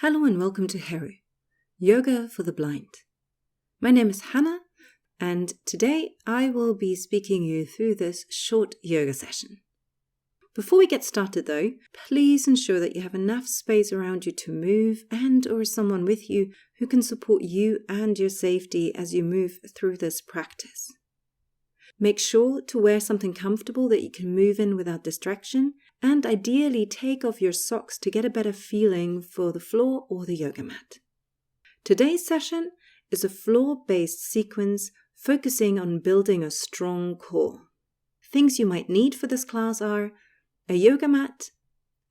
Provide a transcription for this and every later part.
Hello and welcome to HERU Yoga for the Blind. My name is Hannah, and today I will be speaking you through this short yoga session. Before we get started though, please ensure that you have enough space around you to move and or someone with you who can support you and your safety as you move through this practice. Make sure to wear something comfortable that you can move in without distraction, and ideally take off your socks to get a better feeling for the floor or the yoga mat. Today's session is a floor-based sequence focusing on building a strong core. Things you might need for this class are a yoga mat,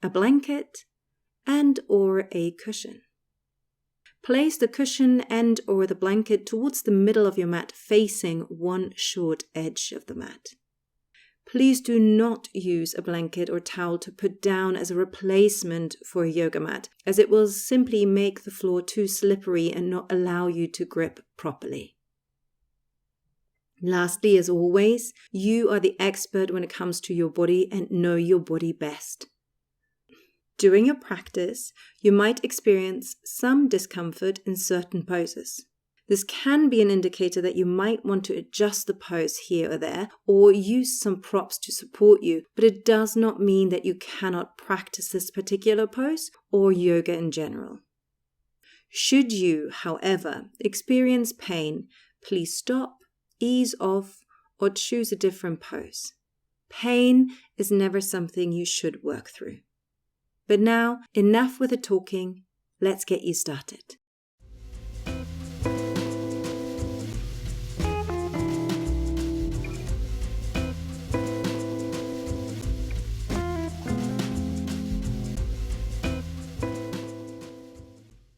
a blanket, and or a cushion. Place the cushion and or the blanket towards the middle of your mat, facing one short edge of the mat. Please do not use a blanket or towel to put down as a replacement for a yoga mat, as it will simply make the floor too slippery and not allow you to grip properly. Lastly, as always, you are the expert when it comes to your body and know your body best. During your practice, you might experience some discomfort in certain poses. This can be an indicator that you might want to adjust the pose here or there, or use some props to support you, but it does not mean that you cannot practice this particular pose or yoga in general. Should you, however, experience pain, please stop, ease off, or choose a different pose. Pain is never something you should work through. But now, enough with the talking, let's get you started.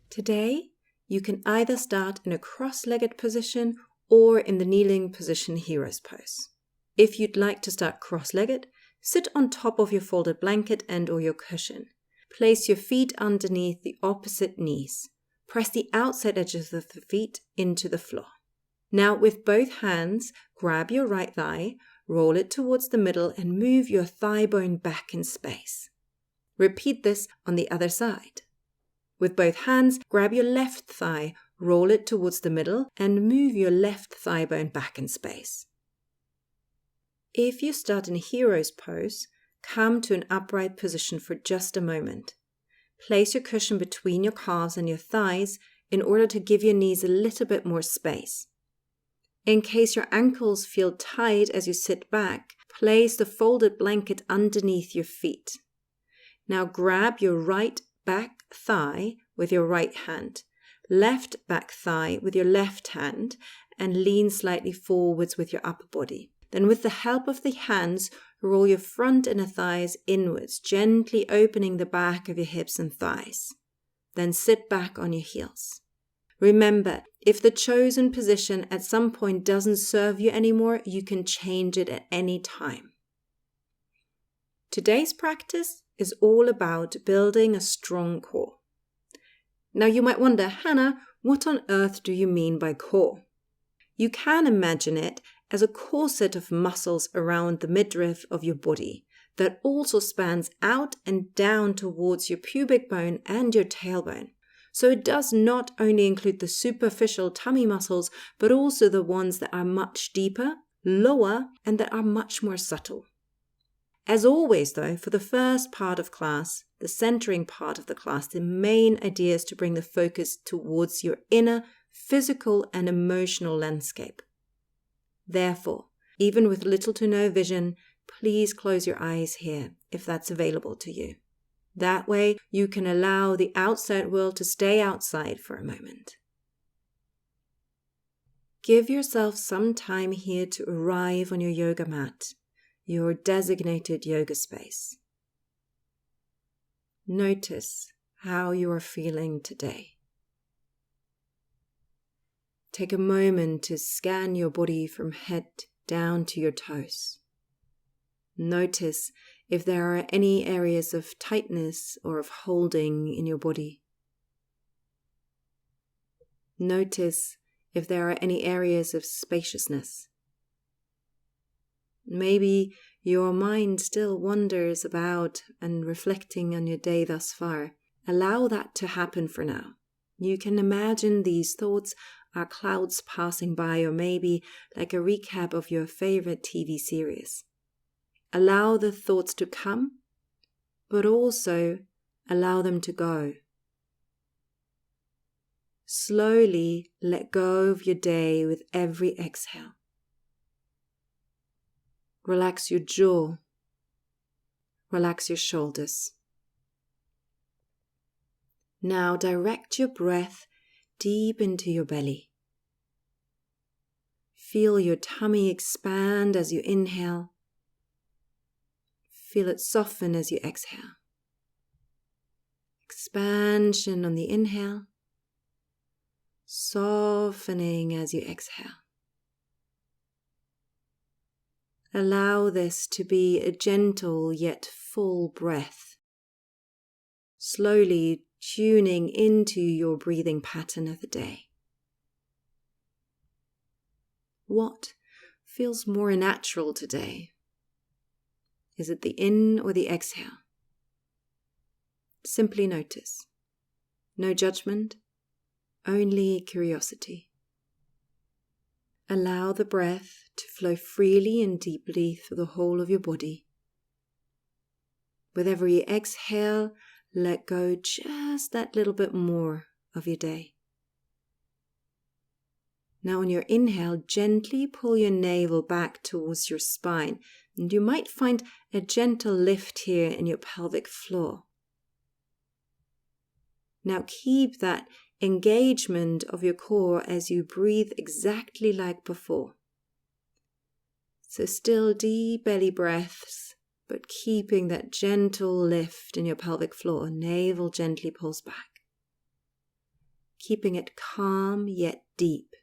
Today, you can either start in a cross-legged position or in the kneeling position hero's pose. If you'd like to start cross-legged, sit on top of your folded blanket and or your cushion. Place your feet underneath the opposite knees. Press the outside edges of the feet into the floor. Now with both hands, grab your right thigh, roll it towards the middle and move your thigh bone back in space. Repeat this on the other side. With both hands, grab your left thigh, roll it towards the middle and move your left thigh bone back in space. If you start in hero's pose, come to an upright position for just a moment. Place your cushion between your calves and your thighs in order to give your knees a little bit more space. In case your ankles feel tight as you sit back, place the folded blanket underneath your feet. Now grab your right back thigh with your right hand, left back thigh with your left hand, and lean slightly forwards with your upper body. Then with the help of the hands, roll your front inner thighs inwards, gently opening the back of your hips and thighs. Then sit back on your heels. Remember, if the chosen position at some point doesn't serve you anymore, you can change it at any time. Today's practice is all about building a strong core. Now you might wonder, Hannah, what on earth do you mean by core? You can imagine it as a corset of muscles around the midriff of your body that also spans out and down towards your pubic bone and your tailbone. So it does not only include the superficial tummy muscles, but also the ones that are much deeper, lower, and that are much more subtle. As always though, for the first part of class, the centering part of the class, the main idea is to bring the focus towards your inner physical and emotional landscape. Therefore, even with little to no vision, please close your eyes here if that's available to you. That way you can allow the outside world to stay outside for a moment. Give yourself some time here to arrive on your yoga mat, your designated yoga space. Notice how you are feeling today. Take a moment to scan your body from head down to your toes. Notice if there are any areas of tightness or of holding in your body. Notice if there are any areas of spaciousness. Maybe your mind still wanders about and reflecting on your day thus far. Allow that to happen for now. You can imagine these thoughts are clouds passing by, or maybe like a recap of your favorite TV series. Allow the thoughts to come, but also allow them to go. Slowly let go of your day with every exhale. Relax your jaw. Relax your shoulders. Now direct your breath deep into your belly. Feel your tummy expand as you inhale. Feel it soften as you exhale. Expansion on the inhale. Softening as you exhale. Allow this to be a gentle yet full breath, slowly tuning into your breathing pattern of the day. What feels more natural today? Is it the in or the exhale? Simply notice. No judgment, only curiosity. Allow the breath to flow freely and deeply through the whole of your body. With every exhale, let go just that little bit more of your day. Now on your inhale, gently pull your navel back towards your spine, and you might find a gentle lift here in your pelvic floor. Now keep that engagement of your core as you breathe exactly like before. So still deep belly breaths, but keeping that gentle lift in your pelvic floor. Navel gently pulls back. Keeping it calm yet deep.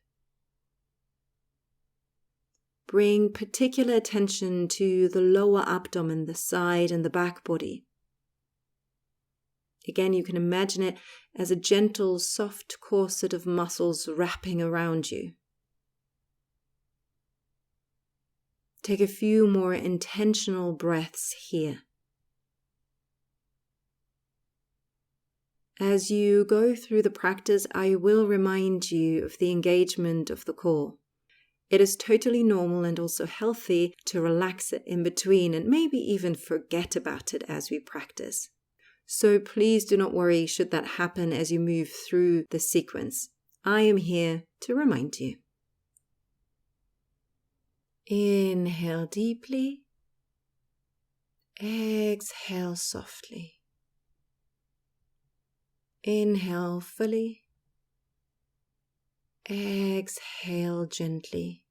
Bring particular attention to the lower abdomen, the side and the back body. Again, you can imagine it as a gentle, soft corset of muscles wrapping around you. Take a few more intentional breaths here. As you go through the practice, I will remind you of the engagement of the core. It is totally normal and also healthy to relax it in between and maybe even forget about it as we practice. So please do not worry should that happen as you move through the sequence. I am here to remind you. Inhale deeply. Exhale softly. Inhale fully. Exhale gently.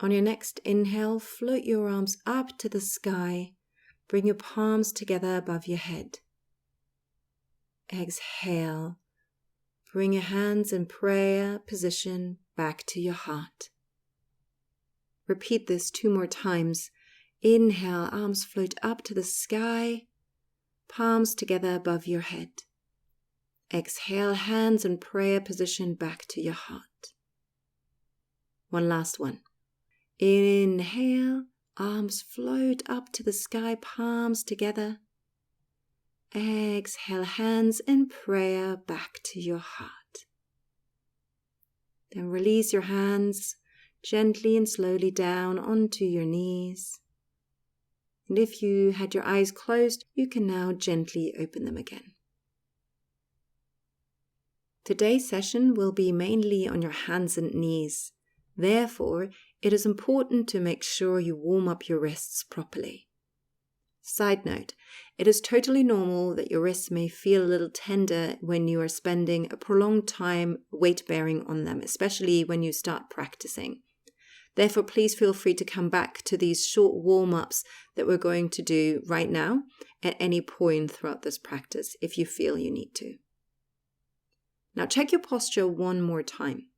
On your next inhale, float your arms up to the sky. Bring your palms together above your head. Exhale. Bring your hands in prayer position back to your heart. Repeat this 2 more times. Inhale, arms float up to the sky. Palms together above your head. Exhale, hands in prayer position back to your heart. One last one. Inhale, arms float up to the sky, palms together. Exhale, hands in prayer back to your heart. Then release your hands gently and slowly down onto your knees. And if you had your eyes closed, you can now gently open them again. Today's session will be mainly on your hands and knees. Therefore, it is important to make sure you warm up your wrists properly. Side note, it is totally normal that your wrists may feel a little tender when you are spending a prolonged time weight bearing on them, especially when you start practicing. Therefore, please feel free to come back to these short warm-ups that we're going to do right now at any point throughout this practice if you feel you need to. Now check your posture one more time.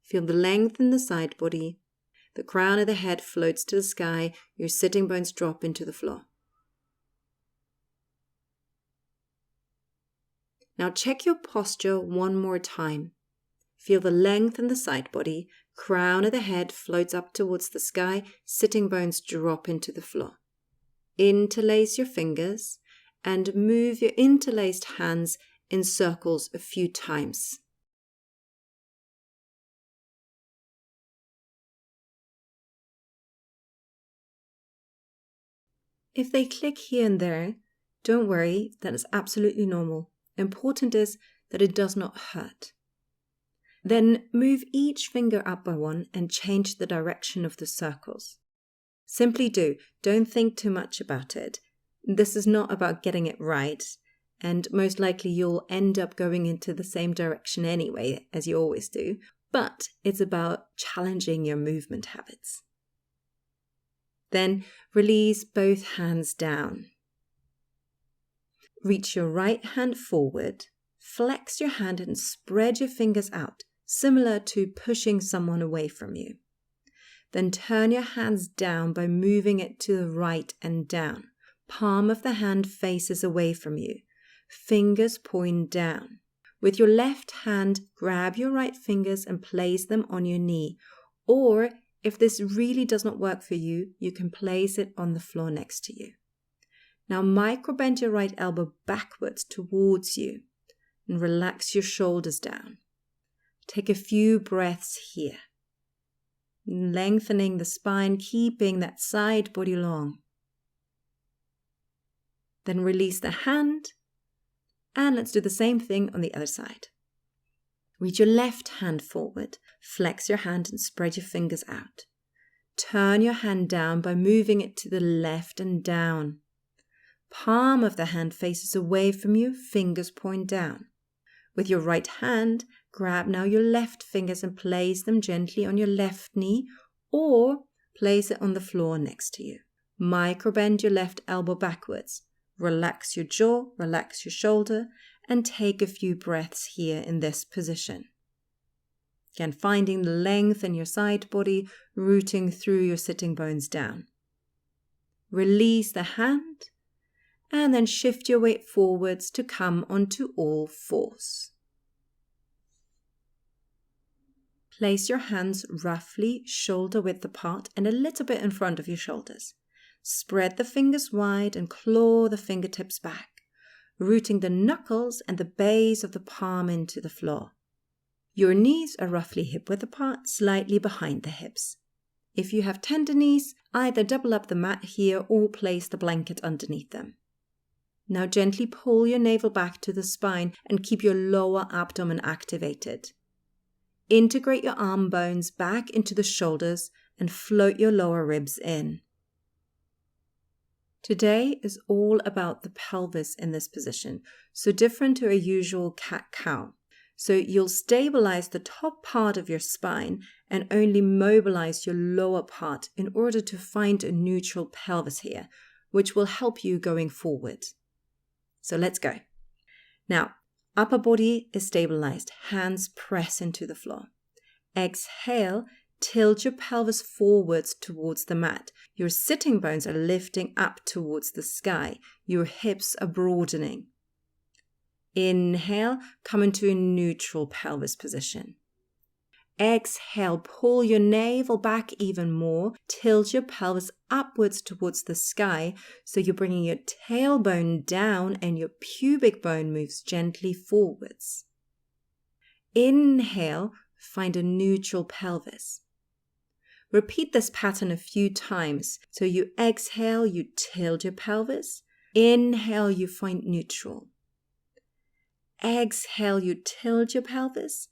Feel the length in the side body. The crown of the head floats to the sky. Your sitting bones drop into the floor. Now check your posture one more time. Feel the length in the side body. Crown of the head floats up towards the sky. Sitting bones drop into the floor. Interlace your fingers and move your interlaced hands in circles a few times. If they click here and there, don't worry, that is absolutely normal. Important is that it does not hurt. Then move each finger up by one and change the direction of the circles. Simply don't think too much about it. This is not about getting it right, and most likely you'll end up going into the same direction anyway, as you always do, but it's about challenging your movement habits. Then release both hands down. Reach your right hand forward, flex your hand and spread your fingers out, similar to pushing someone away from you. Then turn your hands down by moving it to the right and down. Palm of the hand faces away from you. Fingers point down. With your left hand, grab your right fingers and place them on your knee. Or, if this really does not work for you, you can place it on the floor next to you. Now micro-bend your right elbow backwards towards you and relax your shoulders down. Take a few breaths here, lengthening the spine, keeping that side body long. Then release the hand, and let's do the same thing on the other side. Reach your left hand forward, flex your hand and spread your fingers out. Turn your hand down by moving it to the left and down. Palm of the hand faces away from you, fingers point down. With your right hand, grab now your left fingers and place them gently on your left knee or place it on the floor next to you. Micro-bend your left elbow backwards. Relax your jaw, relax your shoulder, and take a few breaths here in this position. Again, finding the length in your side body, rooting through your sitting bones down. Release the hand, and then shift your weight forwards to come onto all fours. Place your hands roughly shoulder width apart and a little bit in front of your shoulders. Spread the fingers wide and claw the fingertips back, rooting the knuckles and the base of the palm into the floor. Your knees are roughly hip width apart, slightly behind the hips. If you have tender knees, either double up the mat here or place the blanket underneath them. Now gently pull your navel back to the spine and keep your lower abdomen activated. Integrate your arm bones back into the shoulders and float your lower ribs in. Today is all about the pelvis in this position, so different to a usual cat-cow. So you'll stabilize the top part of your spine and only mobilize your lower part in order to find a neutral pelvis here, which will help you going forward. So let's go. Now, upper body is stabilized. Hands press into the floor. Exhale, tilt your pelvis forwards towards the mat. Your sitting bones are lifting up towards the sky. Your hips are broadening. Inhale, come into a neutral pelvis position. Exhale, pull your navel back even more. Tilt your pelvis upwards towards the sky, so you're bringing your tailbone down and your pubic bone moves gently forwards. Inhale, find a neutral pelvis. Repeat this pattern a few times. So you exhale, you tilt your pelvis. Inhale, you find neutral. Exhale, you tilt your pelvis.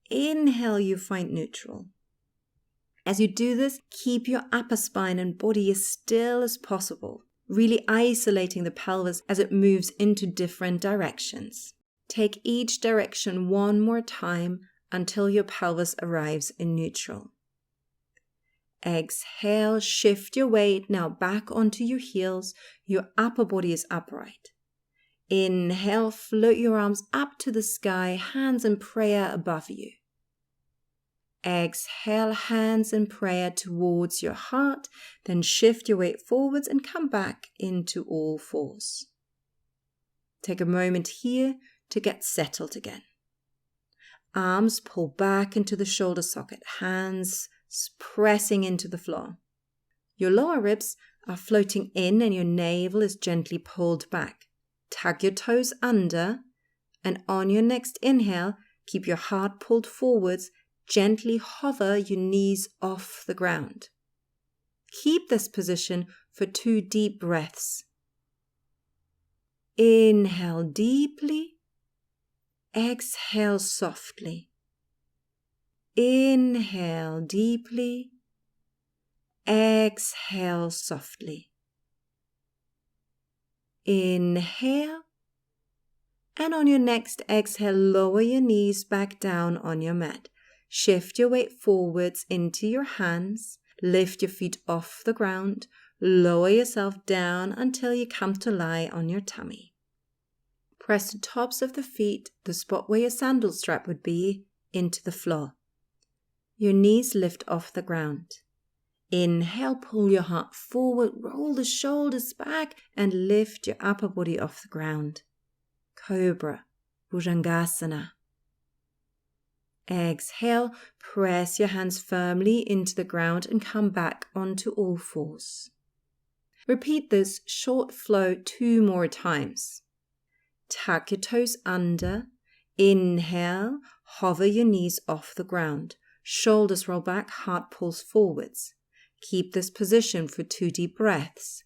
Inhale, you find neutral. As you do this, keep your upper spine and body as still as possible, really isolating the pelvis as it moves into different directions. Take each direction one more time until your pelvis arrives in neutral. Exhale, shift your weight now back onto your heels. Your upper body is upright. Inhale, float your arms up to the sky, hands in prayer above you. Exhale, hands in prayer towards your heart, then shift your weight forwards and come back into all fours. Take a moment here to get settled again. Arms pull back into the shoulder socket, hands pressing into the floor. Your lower ribs are floating in and your navel is gently pulled back. Tuck your toes under, and on your next inhale, keep your heart pulled forwards. Gently hover your knees off the ground. Keep this position for 2 deep breaths. Inhale deeply. Exhale softly. Inhale deeply. Exhale softly. Inhale. And on your next exhale, lower your knees back down on your mat. Shift your weight forwards into your hands. Lift your feet off the ground. Lower yourself down until you come to lie on your tummy. Press the tops of the feet, the spot where your sandal strap would be, into the floor. Your knees lift off the ground. Inhale, pull your heart forward, roll the shoulders back, and lift your upper body off the ground. Cobra, Bhujangasana. Exhale, press your hands firmly into the ground and come back onto all fours. Repeat this short flow 2 more times. Tuck your toes under. Inhale, hover your knees off the ground. Shoulders roll back, heart pulls forwards. Keep this position for 2 deep breaths.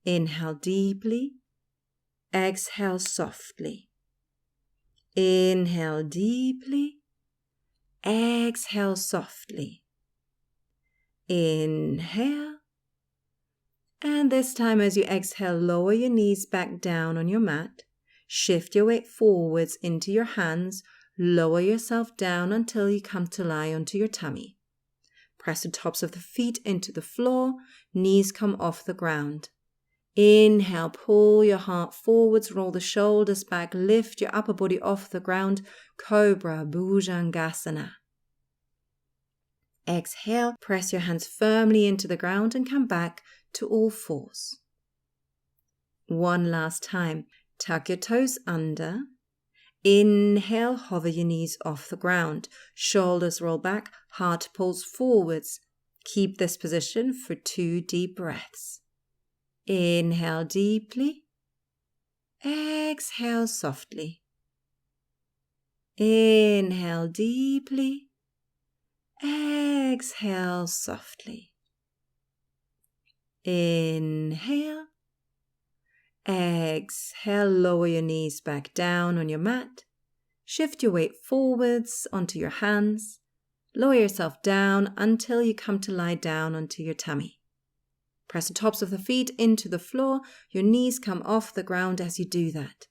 Inhale deeply. Exhale softly. Inhale deeply. Exhale softly. Inhale. And this time as you exhale, lower your knees back down on your mat. Shift your weight forwards into your hands. Lower yourself down until you come to lie onto your tummy. Press the tops of the feet into the floor. Knees come off the ground. Inhale, pull your heart forwards, roll the shoulders back, lift your upper body off the ground. Cobra, Bhujangasana. Exhale, press your hands firmly into the ground and come back to all fours. One last time. Tuck your toes under. Inhale, hover your knees off the ground. Shoulders roll back, heart pulls forwards. Keep this position for 2 deep breaths. Inhale deeply. Exhale softly. Inhale deeply. Exhale softly. Inhale. Exhale, lower your knees back down on your mat. Shift your weight forwards onto your hands. Lower yourself down until you come to lie down onto your tummy. Press the tops of the feet into the floor. Your knees come off the ground as you do that.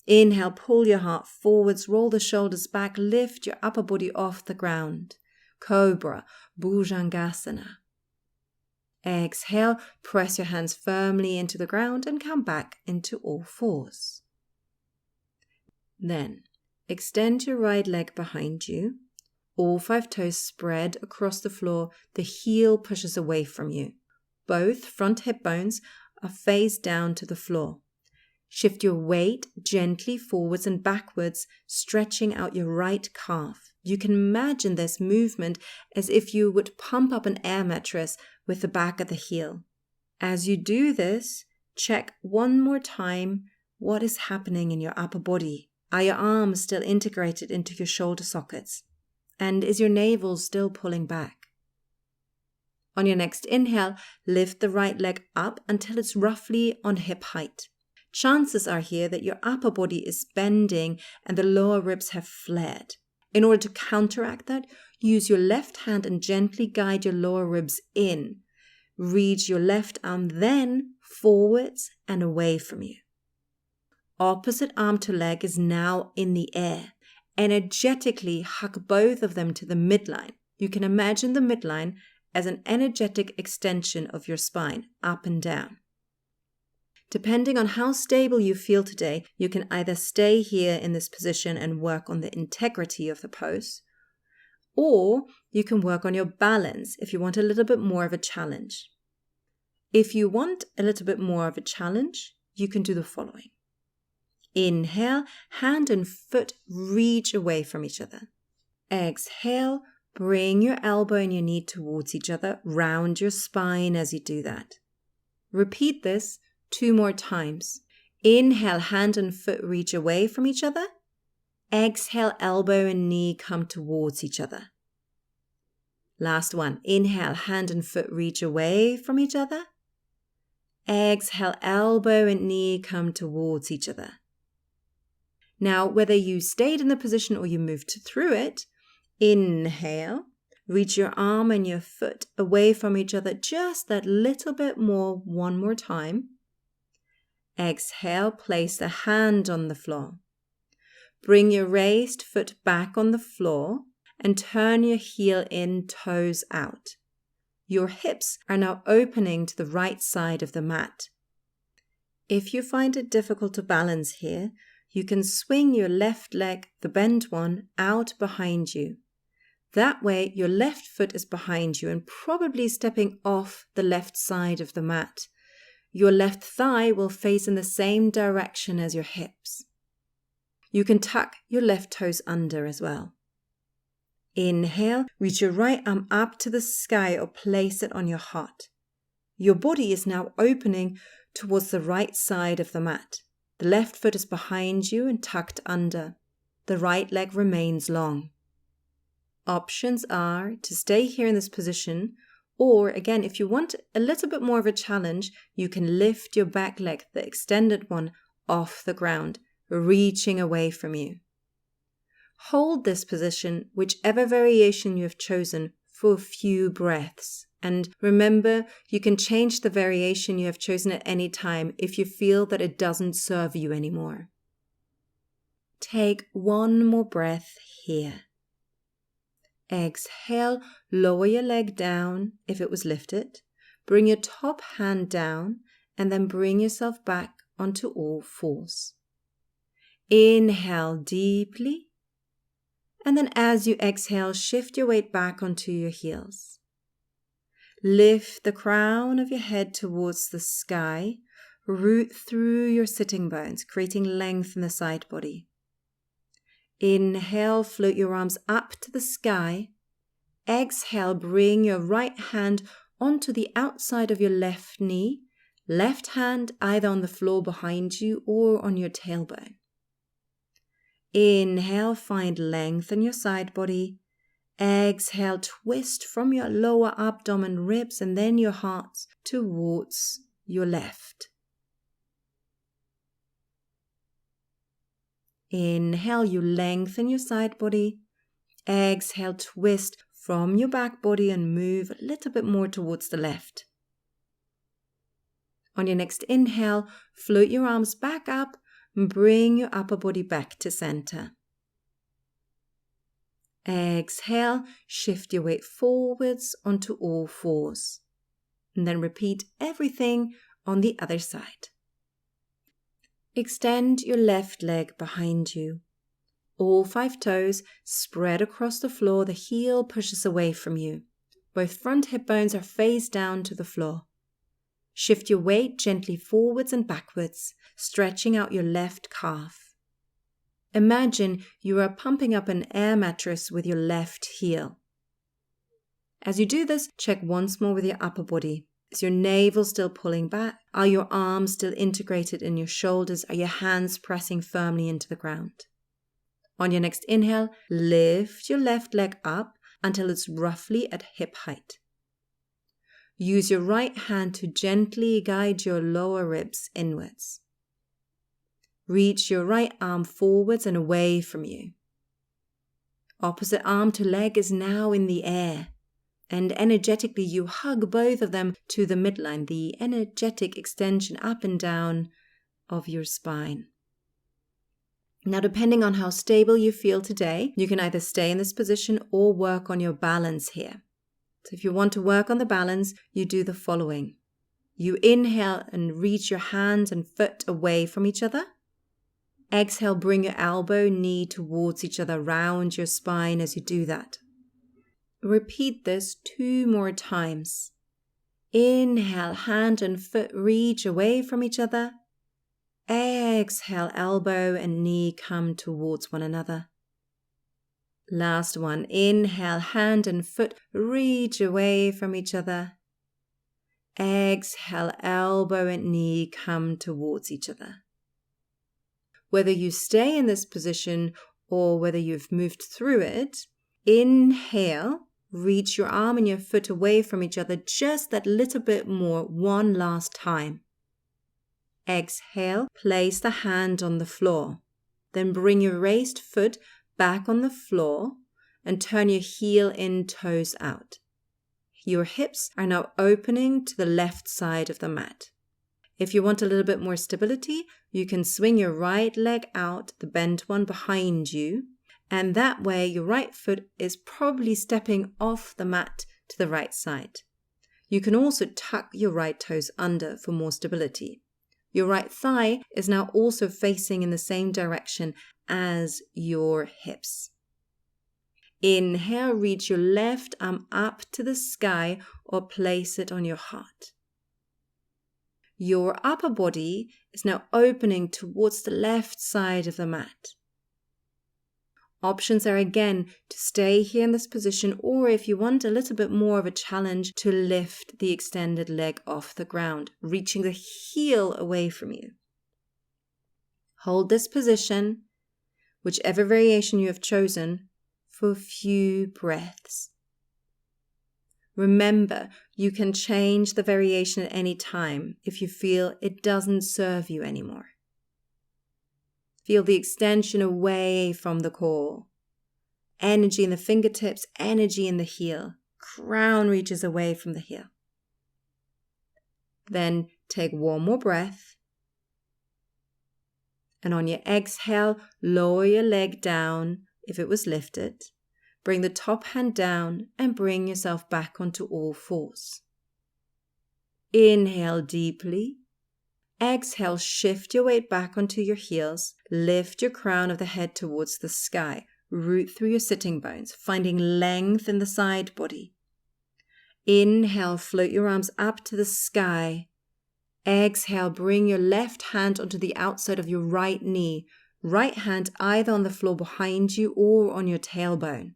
Inhale, pull your heart forwards, roll the shoulders back, lift your upper body off the ground. Cobra, Bhujangasana. Exhale, press your hands firmly into the ground and come back into all fours. Then, extend your right leg behind you. All 5 toes spread across the floor. The heel pushes away from you. Both front hip bones are face down to the floor. Shift your weight gently forwards and backwards, stretching out your right calf. You can imagine this movement as if you would pump up an air mattress with the back of the heel. As you do this, check one more time what is happening in your upper body. Are your arms still integrated into your shoulder sockets? And is your navel still pulling back? On your next inhale, lift the right leg up until it's roughly on hip height. Chances are here that your upper body is bending and the lower ribs have flared. In order to counteract that, use your left hand and gently guide your lower ribs in. Reach your left arm then forwards and away from you. Opposite arm to leg is now in the air. Energetically hug both of them to the midline. You can imagine the midline as an energetic extension of your spine, up and down. Depending on how stable you feel today, you can either stay here in this position and work on the integrity of the pose, or you can work on your balance if you want a little bit more of a challenge. If you want a little bit more of a challenge, you can do the following. Inhale, hand and foot reach away from each other. Exhale, bring your elbow and your knee towards each other, round your spine as you do that. Repeat this 2 more times. Inhale, hand and foot reach away from each other. Exhale, elbow and knee come towards each other. Last one. Inhale, hand and foot reach away from each other. Exhale, elbow and knee come towards each other. Now, whether you stayed in the position or you moved through it, inhale, reach your arm and your foot away from each other just that little bit more, one more time. Exhale, place the hand on the floor. Bring your raised foot back on the floor and turn your heel in, toes out. Your hips are now opening to the right side of the mat. If you find it difficult to balance here, you can swing your left leg, the bent one, out behind you. That way, your left foot is behind you and probably stepping off the left side of the mat. Your left thigh will face in the same direction as your hips. You can tuck your left toes under as well. Inhale, reach your right arm up to the sky or place it on your heart. Your body is now opening towards the right side of the mat. The left foot is behind you and tucked under. The right leg remains long. Options are to stay here in this position, or again, if you want a little bit more of a challenge, you can lift your back leg, the extended one, off the ground, reaching away from you. Hold this position, whichever variation you have chosen, for a few breaths. And remember, you can change the variation you have chosen at any time if you feel that it doesn't serve you anymore. Take one more breath here. Exhale, lower your leg down if it was lifted. Bring your top hand down and then bring yourself back onto all fours. Inhale deeply. And then as you exhale, shift your weight back onto your heels. Lift the crown of your head towards the sky. Root through your sitting bones, creating length in the side body. Inhale, float your arms up to the sky. Exhale, bring your right hand onto the outside of your left knee. Left hand either on the floor behind you or on your tailbone. Inhale, find length in your side body. Exhale, twist from your lower abdomen, ribs, and then your heart towards your left. Inhale, you lengthen your side body. Exhale, twist from your back body and move a little bit more towards the left. On your next inhale, float your arms back up and bring your upper body back to center. Exhale, shift your weight forwards onto all fours. And then repeat everything on the other side. Extend your left leg behind you. All 5 toes spread across the floor. The heel pushes away from you. Both front hip bones are face down to the floor. Shift your weight gently forwards and backwards, stretching out your left calf. Imagine you are pumping up an air mattress with your left heel. As you do this, check once more with your upper body. Is your navel still pulling back? Are your arms still integrated in your shoulders? Are your hands pressing firmly into the ground? On your next inhale, lift your left leg up until it's roughly at hip height. Use your right hand to gently guide your lower ribs inwards. Reach your right arm forwards and away from you. Opposite arm to leg is now in the air. And energetically you hug both of them to the midline, the energetic extension up and down of your spine. Now, depending on how stable you feel today, you can either stay in this position or work on your balance here. So if you want to work on the balance, you do the following. You inhale and reach your hands and foot away from each other. Exhale, bring your elbow, knee towards each other, round your spine as you do that. Repeat this 2 more times. Inhale, hand and foot reach away from each other. Exhale, elbow and knee come towards one another. Last one. Inhale, hand and foot reach away from each other. Exhale, elbow and knee come towards each other. Whether you stay in this position or whether you've moved through it, inhale, reach your arm and your foot away from each other just that little bit more one last time. Exhale, place the hand on the floor. Then bring your raised foot back on the floor and turn your heel in, toes out. Your hips are now opening to the left side of the mat. If you want a little bit more stability, you can swing your right leg out, the bent one behind you, and that way your right foot is probably stepping off the mat to the right side. You can also tuck your right toes under for more stability. Your right thigh is now also facing in the same direction as your hips. Inhale, reach your left arm up to the sky or place it on your heart. Your upper body is now opening towards the left side of the mat. Options are again to stay here in this position, or if you want a little bit more of a challenge, to lift the extended leg off the ground, reaching the heel away from you. Hold this position, whichever variation you have chosen, for a few breaths. Remember, you can change the variation at any time if you feel it doesn't serve you anymore. Feel the extension away from the core. Energy in the fingertips, energy in the heel. Crown reaches away from the heel. Then take one more breath. And on your exhale, lower your leg down if it was lifted. Bring the top hand down and bring yourself back onto all fours. Inhale deeply. Exhale, shift your weight back onto your heels. Lift your crown of the head towards the sky. Root through your sitting bones, finding length in the side body. Inhale, float your arms up to the sky. Exhale, bring your left hand onto the outside of your right knee. Right hand either on the floor behind you or on your tailbone.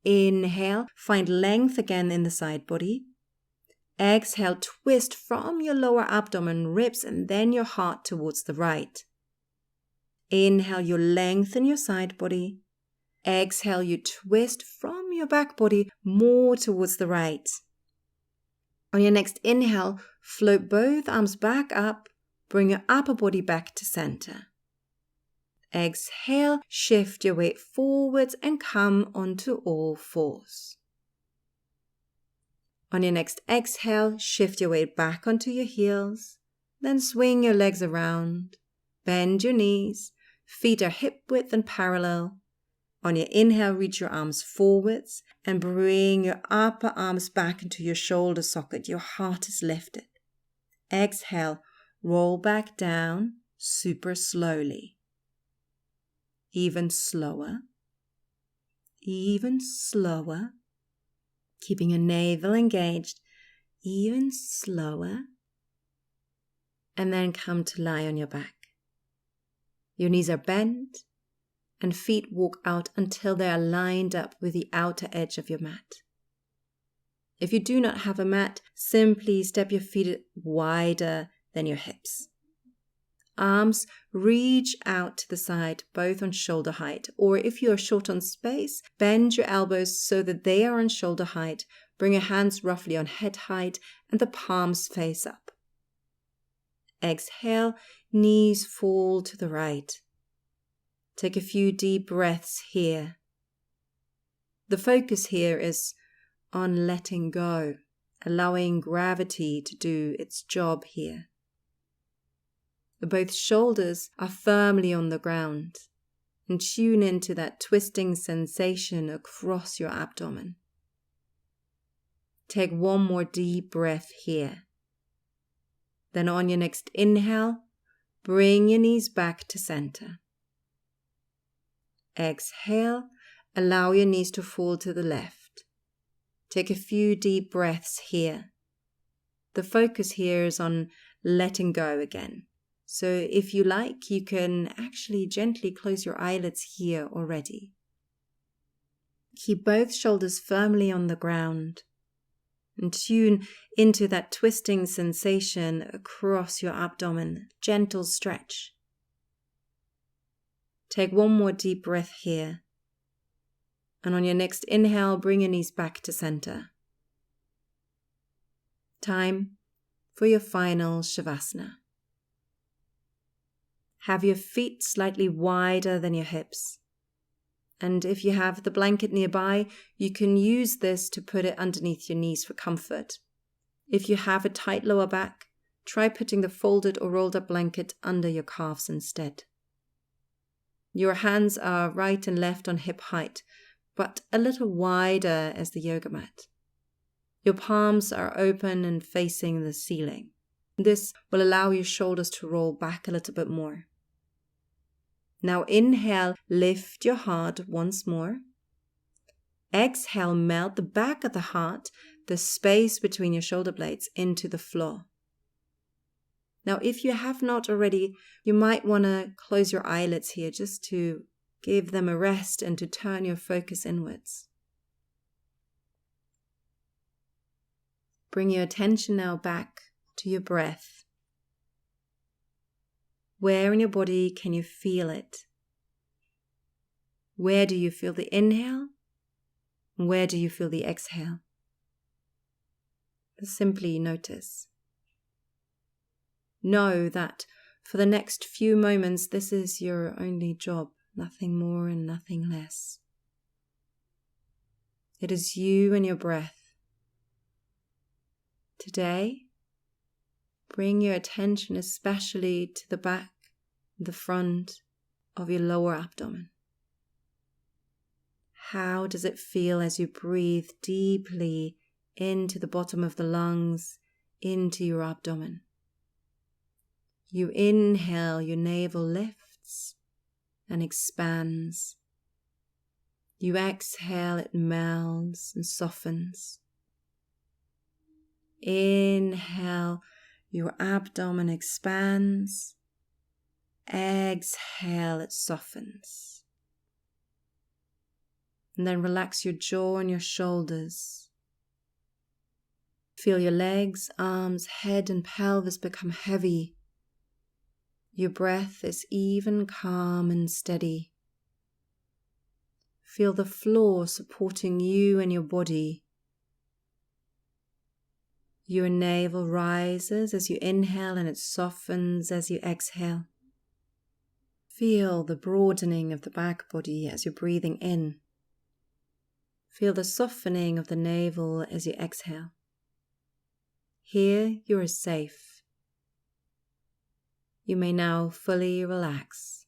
Inhale, find length again in the side body. Exhale, twist from your lower abdomen, ribs, and then your heart towards the right. Inhale, you lengthen your side body. Exhale, you twist from your back body more towards the right. On your next inhale, float both arms back up, bring your upper body back to center. Exhale, shift your weight forwards and come onto all fours. On your next exhale, shift your weight back onto your heels, then swing your legs around, bend your knees, feet are hip width and parallel. On your inhale, reach your arms forwards and bring your upper arms back into your shoulder socket. Your heart is lifted. Exhale, roll back down super slowly. Even slower. Even slower. Keeping your navel engaged. Even slower. And then come to lie on your back. Your knees are bent and feet walk out until they are lined up with the outer edge of your mat. If you do not have a mat, simply step your feet wider than your hips. Arms reach out to the side, both on shoulder height, or if you are short on space, bend your elbows so that they are on shoulder height. Bring your hands roughly on head height and the palms face up. Exhale, knees fall to the right. Take a few deep breaths here. The focus here is on letting go, allowing gravity to do its job here. Both shoulders are firmly on the ground, and tune into that twisting sensation across your abdomen. Take one more deep breath here. Then on your next inhale, bring your knees back to center. Exhale, allow your knees to fall to the left. Take a few deep breaths here. The focus here is on letting go again. So if you like, you can actually gently close your eyelids here already. Keep both shoulders firmly on the ground and tune into that twisting sensation across your abdomen. Gentle stretch. Take one more deep breath here. And on your next inhale, bring your knees back to center. Time for your final Shavasana. Have your feet slightly wider than your hips. And if you have the blanket nearby, you can use this to put it underneath your knees for comfort. If you have a tight lower back, try putting the folded or rolled up blanket under your calves instead. Your hands are right and left on hip height, but a little wider as the yoga mat. Your palms are open and facing the ceiling. This will allow your shoulders to roll back a little bit more. Now inhale, lift your heart once more. Exhale, melt the back of the heart, the space between your shoulder blades, into the floor. Now if you have not already, you might want to close your eyelids here just to give them a rest and to turn your focus inwards. Bring your attention now back to your breath. Where in your body can you feel it? Where do you feel the inhale? Where do you feel the exhale? Simply notice. Know that for the next few moments, this is your only job, nothing more and nothing less. It is you and your breath. Today, bring your attention especially to the back, the front of your lower abdomen. How does it feel as you breathe deeply into the bottom of the lungs, into your abdomen? You inhale, your navel lifts and expands. You exhale, it melts and softens. Inhale, your abdomen expands. Exhale, it softens. And then relax your jaw and your shoulders. Feel your legs, arms, head and pelvis become heavy. Your breath is even, calm and steady. Feel the floor supporting you and your body. Your navel rises as you inhale and it softens as you exhale. Feel the broadening of the back body as you're breathing in. Feel the softening of the navel as you exhale. Here you are safe. You may now fully relax.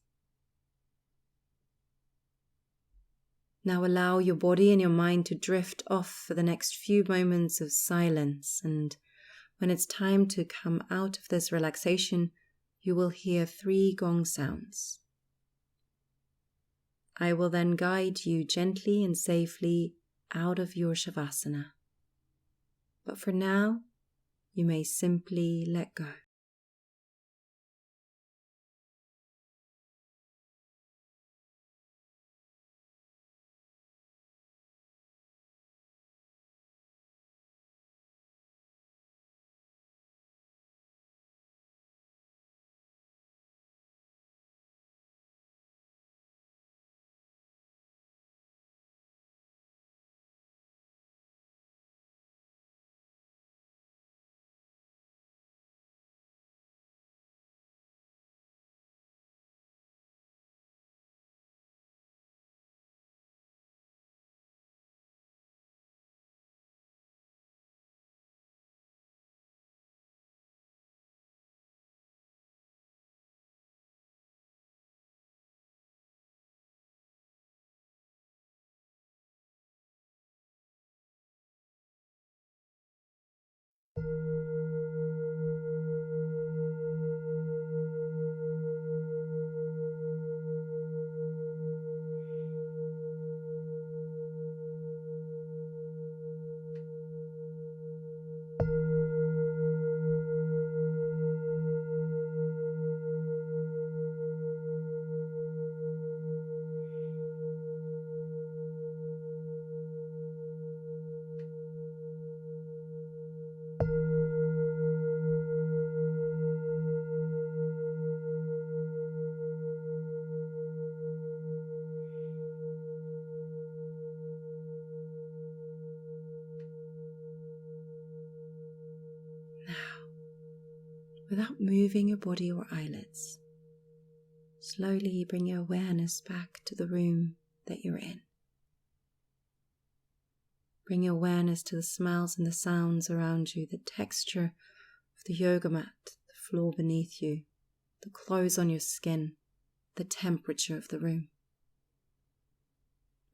Now allow your body and your mind to drift off for the next few moments of silence, and when it's time to come out of this relaxation, you will hear 3 gong sounds. I will then guide you gently and safely out of your Shavasana. But for now, you may simply let go. without moving your body or eyelids. Slowly bring your awareness back to the room that you're in. Bring your awareness to the smells and the sounds around you, the texture of the yoga mat, the floor beneath you, the clothes on your skin, the temperature of the room.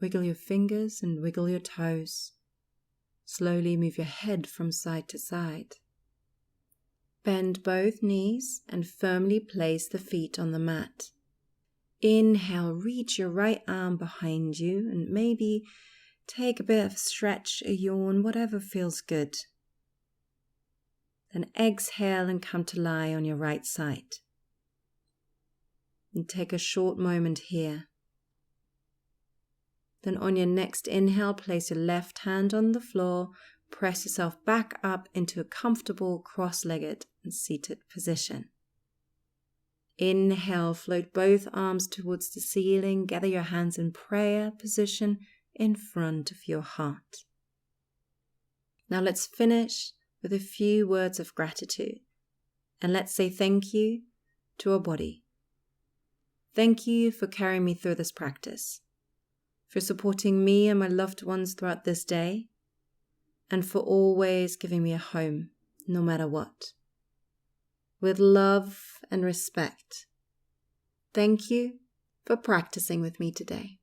Wiggle your fingers and wiggle your toes. Slowly move your head from side to side. Bend both knees and firmly place the feet on the mat. Inhale, reach your right arm behind you and maybe take a bit of a stretch, a yawn, whatever feels good. Then exhale and come to lie on your right side. And take a short moment here. Then on your next inhale, place your left hand on the floor, press yourself back up into a comfortable cross-legged and seated position. Inhale, float both arms towards the ceiling, gather your hands in prayer position in front of your heart. Now let's finish with a few words of gratitude, and let's say thank you to our body. Thank you for carrying me through this practice, for supporting me and my loved ones throughout this day, and for always giving me a home, no matter what. With love and respect, thank you for practicing with me today.